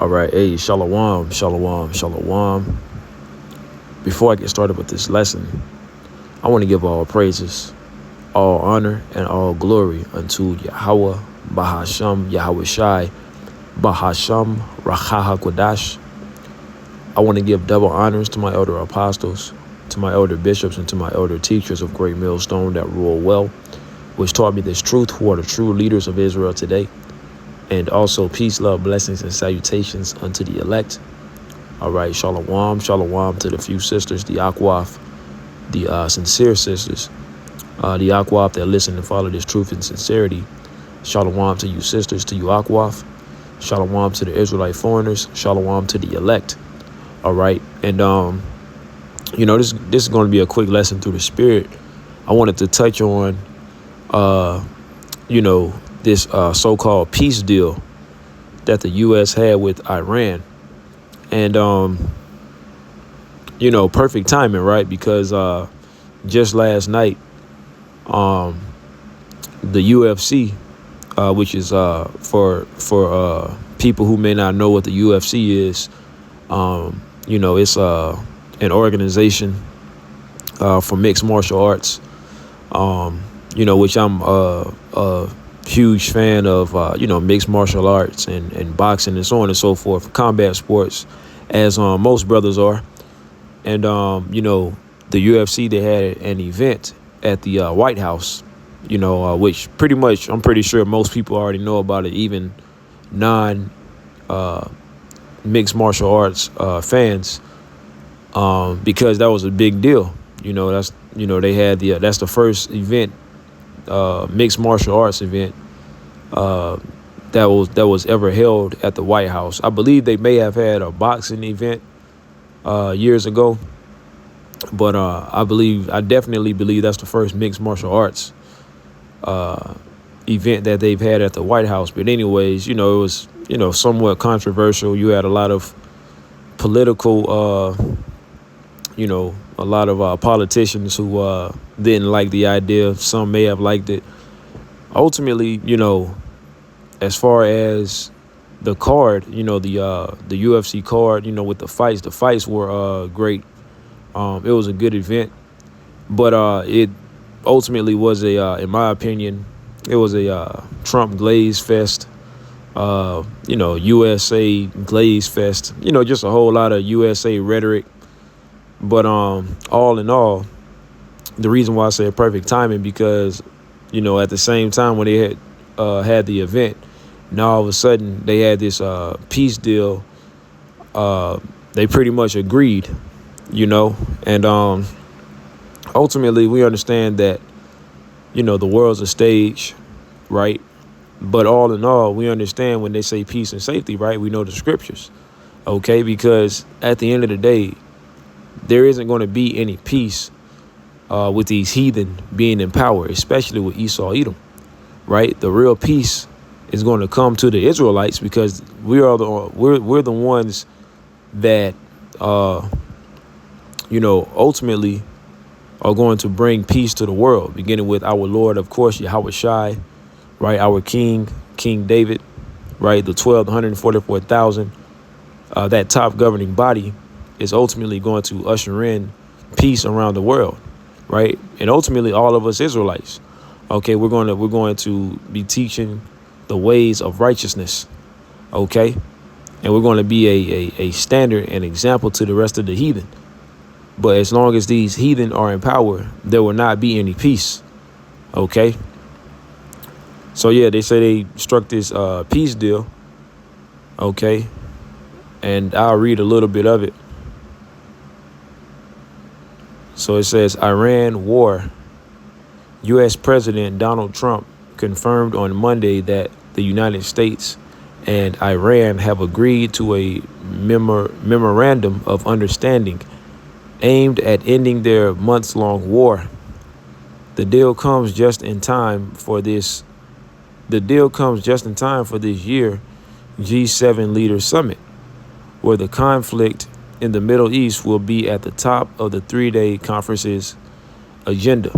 All right, hey, shalom, shalom, shalom. Before I get started with this lesson, I want to give all praises, all honor, and all glory unto Yahweh, Bahasham, Yahweh Shai, Bahasham, Rachaha Kodash. I want to give double honors to my elder apostles, to my elder bishops, and to my elder teachers of Great Millstone that rule well, which taught me this truth, who are the true leaders of Israel today. And also peace, love, blessings, and salutations unto the elect. All right, shalom, shalom to the few sisters, the Akwaf, the sincere sisters, the Akwaf that listen and follow this truth and sincerity. Shalom to you sisters, to you Akwaf. Shalom to the Israelite foreigners. Shalom to the elect. All right, and this is going to be a quick lesson through the Spirit. I wanted to touch on, this so-called peace deal that the U.S. had with Iran. And, perfect timing, right? Because just last night, the UFC, which is for people who may not know what the UFC is, it's an organization for mixed martial arts, which I'm a huge fan of, mixed martial arts and boxing and so on and so forth, combat sports, as most brothers are. And, the UFC, they had an event at the White House, which pretty much I'm pretty sure most people already know about it, even non-mixed martial arts fans, because that was a big deal. They had that's the first event, mixed martial arts event that was ever held at the White House. I believe they may have had a boxing event years ago, but I definitely believe that's the first mixed martial arts event that they've had at the White House. But anyways, it was somewhat controversial. You had a lot of political a lot of politicians who didn't like the idea. Some may have liked it. Ultimately, as far as the card, the UFC card, with the fights were great. It was a good event, but it ultimately was in my opinion, it was a Trump glaze fest. USA glaze fest. Just a whole lot of USA rhetoric. But all in all, the reason why I say perfect timing, because at the same time when they had the event, now all of a sudden they had this peace deal. They pretty much agreed, and ultimately we understand that the world's a stage, right? But all in all, we understand when they say peace and safety, right? We know the scriptures, okay? Because at the end of the day, there isn't going to be any peace with these heathen being in power, especially with Esau, Edom, right? The real peace is going to come to the Israelites, because we're the ones that ultimately are going to bring peace to the world, beginning with our Lord, of course, Yahweh Shai, right? Our King David, right? The 144,000, that top governing body is ultimately going to usher in peace around the world, right? And ultimately all of us Israelites, okay, we're going to be teaching the ways of righteousness, okay? And we're going to be a standard and example to the rest of the heathen. But as long as these heathen are in power, there will not be any peace, okay? So yeah, they say they struck this peace deal, okay? And I'll read a little bit of it. So it says, Iran war. U.S. President Donald Trump confirmed on Monday that the United States and Iran have agreed to a memorandum of understanding aimed at ending their months-long war. The deal comes just in time for this year G7 leaders summit, where the conflict in the Middle East will be at the top of the 3-day conference's agenda.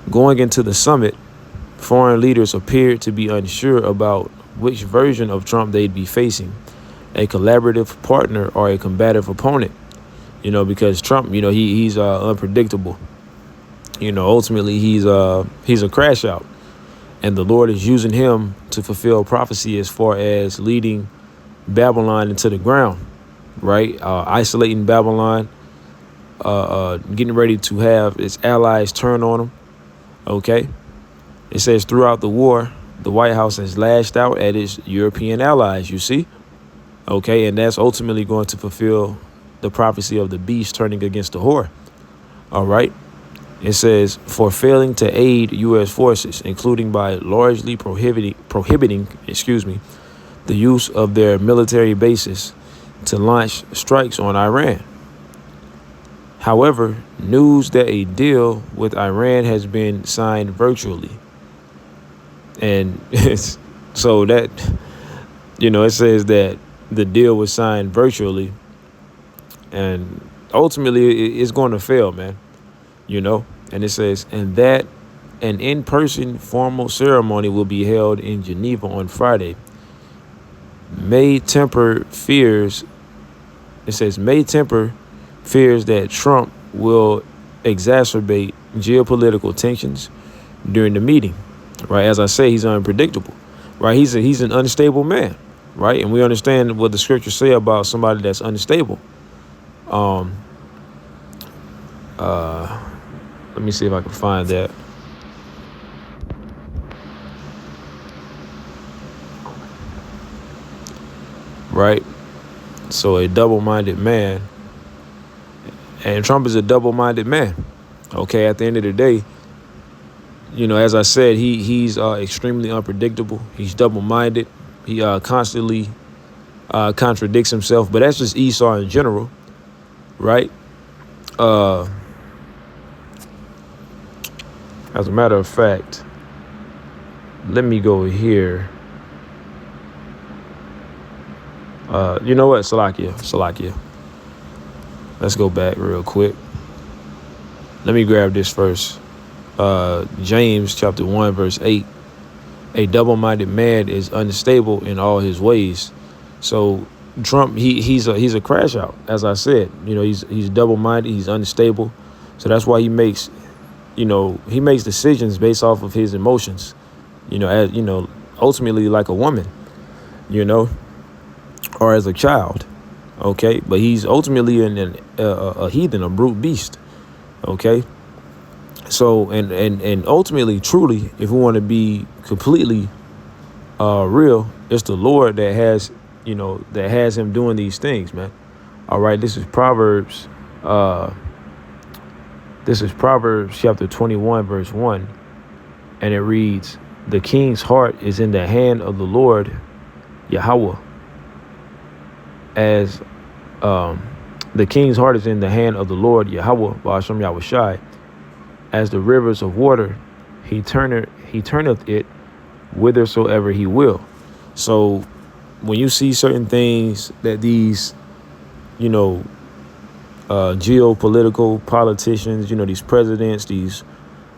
Going into the summit, foreign leaders appeared to be unsure about which version of Trump they'd be facing, a collaborative partner or a combative opponent. Because Trump, he's unpredictable. Ultimately he's a crash out, and the Lord is using him to fulfill prophecy as far as leading Babylon into the ground, right? Isolating Babylon, getting ready to have its allies turn on them. Okay. It says throughout the war, the White House has lashed out at its European allies, you see? Okay. And that's ultimately going to fulfill the prophecy of the beast turning against the whore. All right. It says for failing to aid U.S. forces, including by largely prohibiting, the use of their military bases to launch strikes on Iran. However, news that a deal with Iran has been signed virtually. And so that, it says that the deal was signed virtually, and ultimately it's going to fail, man. And it says, and that an in-person formal ceremony will be held in Geneva on Friday. May temper fears that Trump will exacerbate geopolitical tensions during the meeting, right? As I say, he's unpredictable, right? He's an unstable man, right? And we understand what the scriptures say about somebody that's unstable. Let me see if I can find that. Right? So a double-minded man, and Trump is a double-minded man. Okay, at the end of the day, as I said, he's extremely unpredictable. He's double-minded. He constantly contradicts himself, but that's just Esau in general, right? As a matter of fact, let me go here. You know what? Salakia. Let's go back real quick. Let me grab this first. James chapter 1, verse 8. A double-minded man is unstable in all his ways. So Trump, he's a crash out. As I said, he's double-minded. He's unstable. So that's why he makes decisions based off of his emotions. Ultimately like a woman. Or as a child. Okay, but he's ultimately a heathen, a brute beast. Okay. So and ultimately, truly, if we want to be completely real, it's the Lord that has him doing these things, man. All right, this is Proverbs chapter 21, verse 1, and it reads, "The king's heart is in the hand of the Lord, Yahweh, as the king's heart is in the hand of the Lord, Yahweh, Ba'ashem Yahushai. As the rivers of water, he turneth it whithersoever he will." So when you see certain things that these, geopolitical politicians, these presidents, these,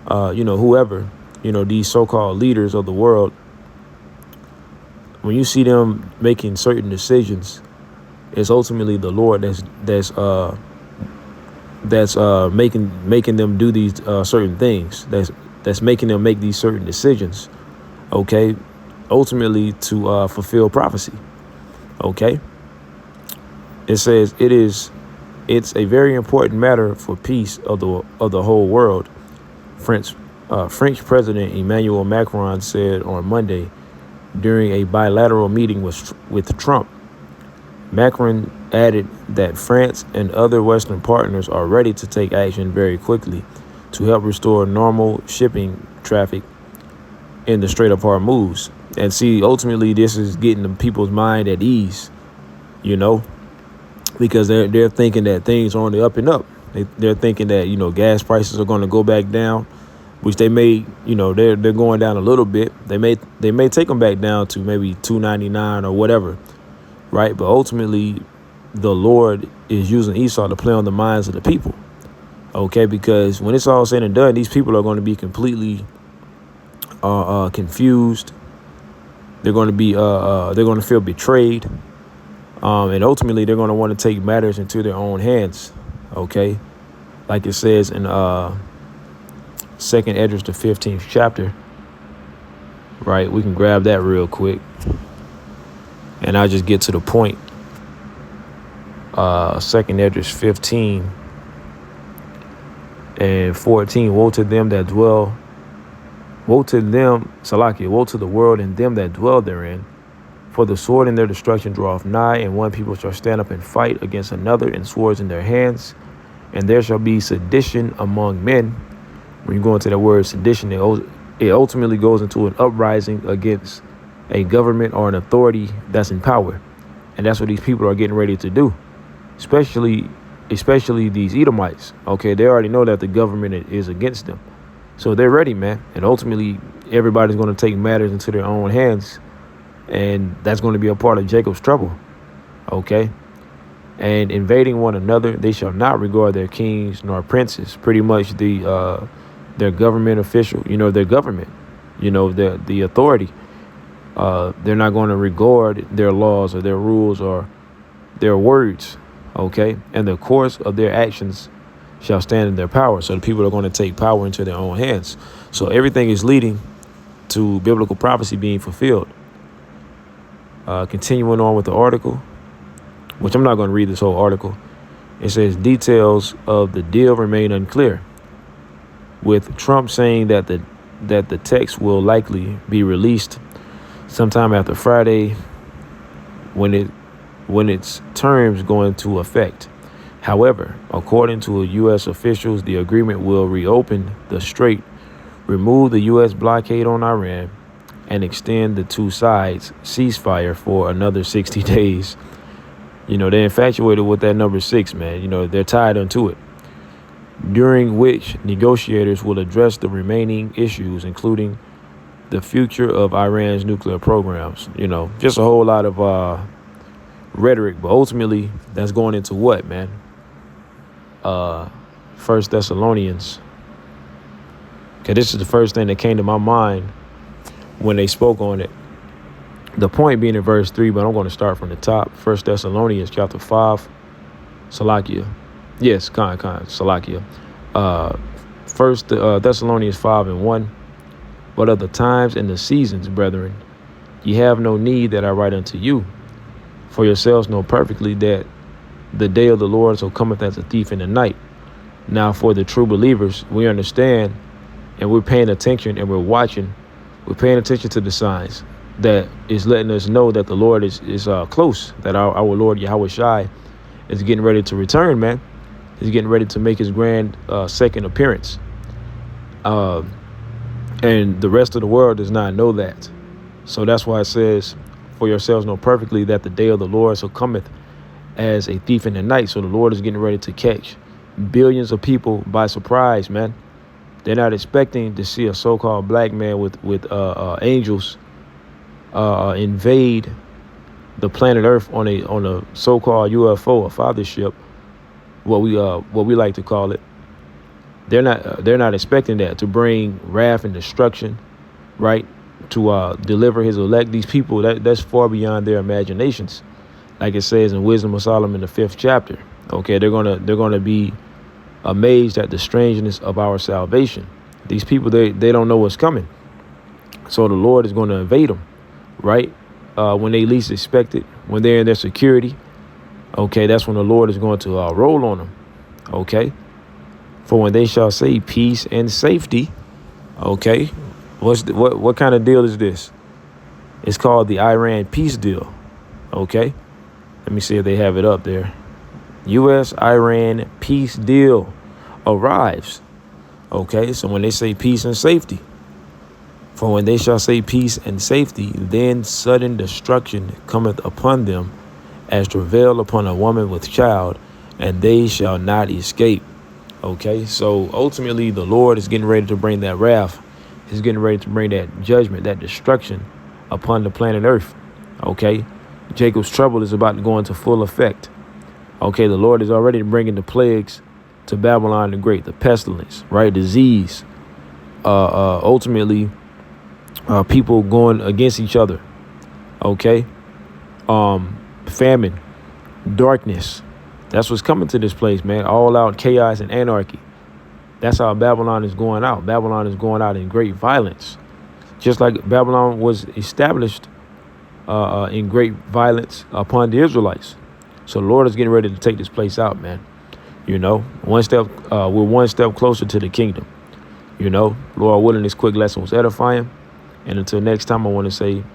whoever, these so-called leaders of the world, when you see them making certain decisions, it's ultimately the Lord that's making them do these certain things. That's making them make these certain decisions. Okay, ultimately to fulfill prophecy. Okay, it says it's a very important matter for peace of the whole world. French President Emmanuel Macron said on Monday during a bilateral meeting with Trump. Macron added that France and other Western partners are ready to take action very quickly to help restore normal shipping traffic in the Strait of Hormuz. And see, ultimately, this is getting the people's mind at ease, because they're thinking that things are on the up and up. They're thinking that, gas prices are going to go back down, which they may, they're going down a little bit. They may take them back down to maybe $2.99 or whatever. Right. But ultimately, the Lord is using Esau to play on the minds of the people. OK, because when it's all said and done, these people are going to be completely confused. They're going to be they're going to feel betrayed. And ultimately, they're going to want to take matters into their own hands. Okay, like it says in Second Esdras, the 15th chapter. Right, we can grab that real quick, and I'll just get to the point. Second Esdras 15 and 14. Woe to them that dwell. Woe to them, Salakia. Woe to the world and them that dwell therein. For the sword in their destruction draweth nigh, and one people shall stand up and fight against another, and swords in their hands. And there shall be sedition among men. When you go into that word sedition, it ultimately goes into an uprising against a government or an authority that's in power. And that's what these people are getting ready to do, especially these Edomites. Okay, they already know that the government is against them. So they're ready, man. And ultimately, everybody's going to take matters into their own hands. And that's going to be a part of Jacob's trouble. Okay. And invading one another, they shall not regard their kings nor princes. Pretty much their government official, their government, the authority. They're not going to regard their laws or their rules or their words. Okay. And the course of their actions shall stand in their power. So the people are going to take power into their own hands. So everything is leading to biblical prophecy being fulfilled. Continuing on with the article, which I'm not going to read this whole article. It says details of the deal remain unclear, with Trump saying that the text will likely be released sometime after Friday when its terms go into effect. However, according to U.S. officials, the agreement will reopen the strait, remove the U.S. blockade on Iran, and extend the two sides' ceasefire for another 60 days. They're infatuated with that number 6, man. They're tied onto it. During which negotiators will address the remaining issues, including the future of Iran's nuclear programs. Just a whole lot of rhetoric, but ultimately that's going into what, man? 1 Thessalonians. Okay, this is the first thing that came to my mind when they spoke on it. The point being in verse 3, but I'm going to start from the top. 1 Thessalonians chapter 5. Salakia. Yes, Salakia. 1 Thessalonians 5 and 1. But of the times and the seasons, brethren, ye have no need that I write unto you. For yourselves know perfectly that the day of the Lord so cometh as a thief in the night. Now for the true believers, we understand and we're paying attention and we're watching. We're paying attention to the signs that is letting us know that the Lord is close, that our Lord Yahweh Shai is getting ready to return, man. He's getting ready to make his grand second appearance. And the rest of the world does not know that. So that's why it says, for yourselves know perfectly that the day of the Lord so cometh as a thief in the night. So the Lord is getting ready to catch billions of people by surprise, man. They're not expecting to see a so-called black man with angels invade the planet Earth on a so-called UFO, a fathership, what we like to call it. They're not expecting that to bring wrath and destruction, right? To deliver his elect. These people, that's far beyond their imaginations. Like it says in Wisdom of Solomon, the 5th chapter. Okay, they're gonna be amazed at the strangeness of our salvation. These people, they don't know what's coming. So the Lord is going to invade them, right? When they least expect it, when they're in their security. Okay, that's when the Lord is going to roll on them. Okay. For when they shall say peace and safety. Okay. What kind of deal is this? It's called the Iran peace deal. Okay. Let me see if they have it up there. U.S.-Iran peace deal arrives. Okay, so when they say peace and safety, for when they shall say peace and safety, then sudden destruction cometh upon them as travail upon a woman with child, and they shall not escape. Okay, so ultimately the Lord is getting ready to bring that wrath. He's getting ready to bring that judgment, that destruction upon the planet Earth. Okay, Jacob's trouble is about to go into full effect. Okay, the Lord is already bringing the plagues to Babylon the Great, the pestilence, right? Disease, ultimately, people going against each other. Okay, famine, darkness. That's what's coming to this place, man. All out chaos and anarchy. That's how Babylon is going out. Babylon is going out in great violence. Just like Babylon was established in great violence upon the Israelites. So the Lord is getting ready to take this place out, man. You know, we're one step closer to the kingdom. You know, Lord willing, this quick lesson was edifying. And until next time, I want to say